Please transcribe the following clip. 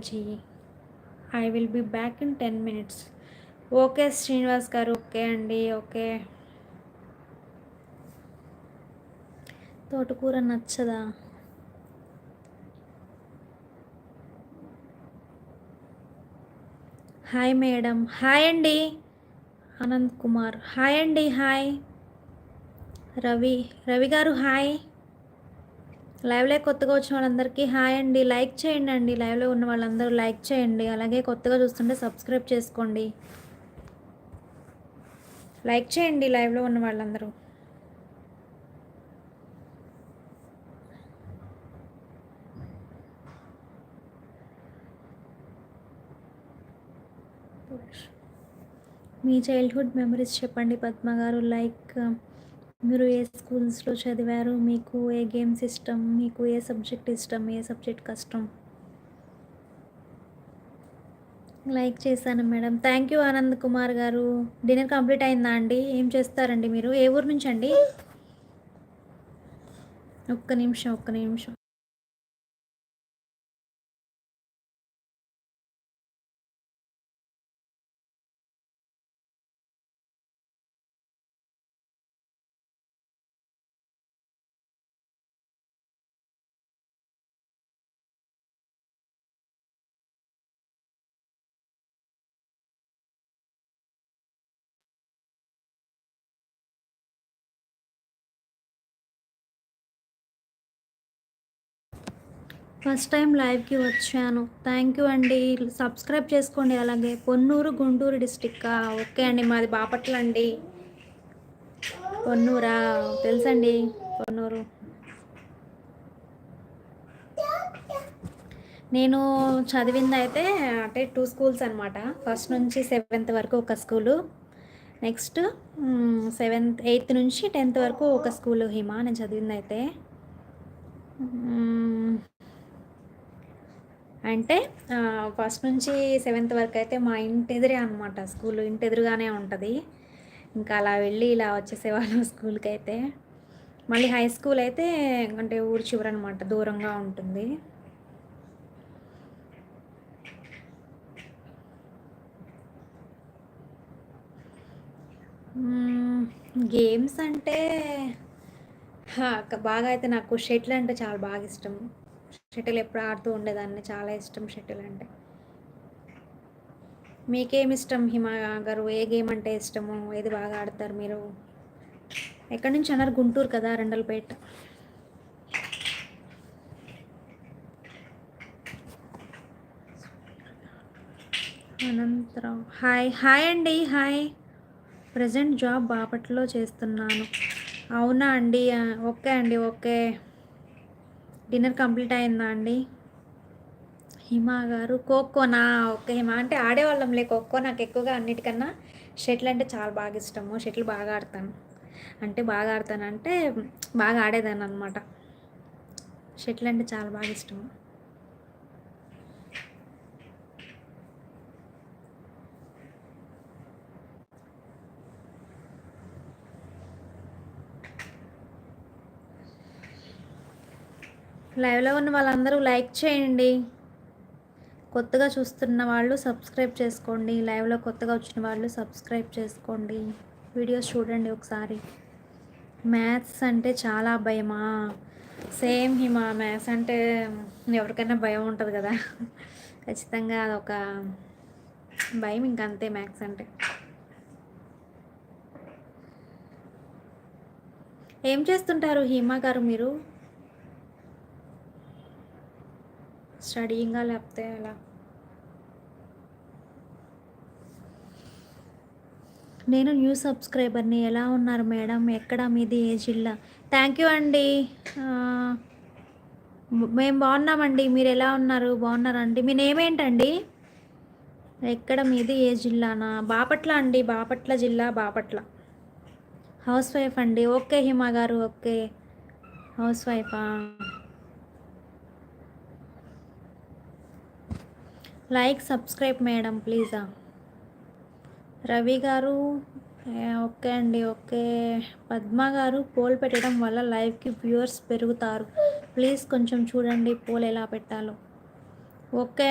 G I will be back in 10 minutes. Okay Srinivas గారు, okay అండి, okay. తోటకూర నచ్చదా? Hi madam, hi అండి. Anand Kumar, hi అండి, హాయ్. రవి రవి గారు హాయ్. లైవ్లో కొత్తగా వచ్చిన వాళ్ళందరికీ హాయ్ అండి. లైక్ చేయండి అండి, లైవ్లో ఉన్న వాళ్ళందరూ లైక్ చేయండి. అలాగే కొత్తగా చూస్తుంటే సబ్స్క్రైబ్ చేసుకోండి. లైక్ చేయండి లైవ్లో ఉన్న వాళ్ళందరూ. మీ చైల్డ్హుడ్ మెమరీస్ చెప్పండి పద్మ గారు. లైక్ మీరు ఏ స్కూల్స్లో చదివారు, మీకు ఏ గేమ్స్ ఇష్టం, మీకు ఏ సబ్జెక్ట్ ఇష్టం, ఏ సబ్జెక్ట్ కష్టం? లైక్ చేశాను madam, thank you Anand Kumar గారు. డిన్నర్ కంప్లీట్ అయిందా అండి? ఏం చేస్తారండి మీరు? ఏ ఊరు నుంచి అండి? ఒక్క నిమిషం, ఒక్క నిమిషం. ఫస్ట్ టైం లైవ్కి వచ్చాను. థ్యాంక్ యూ అండి. సబ్స్క్రైబ్ చేసుకోండి. అలాగే పొన్నూరు గుంటూరు డిస్టిక్. ఓకే అండి, మాది బాపట్ల అండి. పొన్నూరా? తెలుసండి పొన్నూరు. నేను చదివింది అయితే అంటే 2 స్కూల్స్ అనమాట. ఫస్ట్ నుంచి 7th వరకు ఒక స్కూలు, నెక్స్ట్ 7th 8th నుంచి 10th వరకు ఒక స్కూలు హిమా నేను చదివింది అయితే. అంటే ఫస్ట్ నుంచి 7th వరకు అయితే మా ఇంటి ఎదురే అనమాట స్కూలు, ఇంటి ఎదురుగానే ఉంటుంది. ఇంకా అలా వెళ్ళి ఇలా వచ్చేసేవాళ్ళం స్కూల్కి అయితే. మళ్ళీ హై స్కూల్ అయితే అంటే ఊరు చివర అనమాట, దూరంగా ఉంటుంది. గేమ్స్ అంటే బాగా అయితే నాకు షటిల్ అంటే చాలా బాగా ఇష్టం. షటిల్ ఎప్పుడు ఆడుతూ ఉండేదాన్ని, చాలా ఇష్టం షటిల్ అంటే. మీకేమి ఇష్టం హిమా గారు? ఏ గేమ్ అంటే ఇష్టము? ఏది బాగా ఆడతారు మీరు? ఎక్కడి నుంచి అన్నారు? గుంటూరు కదా, రెండలపేట. అనంతరావు హాయ్. హాయ్ అండి, హాయ్. ప్రజెంట్ జాబ్ బాపట్లో చేస్తున్నాను. అవునా అండి? ఓకే అండి, ఓకే. డిన్నర్ కంప్లీట్ అయిందా అండి? హిమా గారు ఖోఖోనా? ఓకే హిమా, అంటే ఆడేవాళ్ళంలే ఖోఖో. నాకు ఎక్కువగా అన్నిటికన్నా షటిల్ అంటే చాలా బాగా ఇష్టము. షటిల్ బాగా ఆడతాను. అంటే బాగా ఆడతానంటే బాగా ఆడేదాన్ని అనమాట. షటిల్ అంటే చాలా బాగా ఇష్టము. లైవ్లో ఉన్న వాళ్ళందరూ లైక్ చేయండి. కొత్తగా చూస్తున్న వాళ్ళు సబ్స్క్రైబ్ చేసుకోండి. లైవ్లో కొత్తగా వచ్చిన వాళ్ళు సబ్స్క్రైబ్ చేసుకోండి. వీడియోస్ చూడండి ఒకసారి. మ్యాథ్స్ అంటే చాలా భయమా? సేమ్ హిమా, మ్యాథ్స్ అంటే ఎవరికైనా భయం ఉంటుంది కదా. ఖచ్చితంగా అదొక భయం, ఇంకంతే మ్యాథ్స్ అంటే. ఏం చేస్తుంటారు హిమా గారు మీరు? స్టడీయింగా లేకపోతే ఎలా? నేను న్యూ సబ్స్క్రైబర్ని. ఎలా ఉన్నారు మేడం? ఎక్కడ మీది? ఏ జిల్లా? థ్యాంక్ యూ అండి. మేము బాగున్నామండి. మీరు ఎలా ఉన్నారు? బాగున్నారండి? మీ నేమ్ ఏంటండి? ఎక్కడ మీది? ఏ జిల్లానా? బాపట్ల అండి, బాపట్ల జిల్లా, బాపట్ల. హౌస్ వైఫ్ అండి. ఓకే హిమా గారు, ఓకే. హౌస్ వైఫా? లైక్ సబ్స్క్రైబ్ మేడం ప్లీజా. రవి గారు ఓకే అండి, ఓకే. పద్మ గారు పోల్ పెట్టడం వల్ల లైవ్కి వ్యూవర్స్ పెరుగుతారు. ప్లీజ్ కొంచెం చూడండి పోల్ ఎలా పెట్టాలో. ఓకే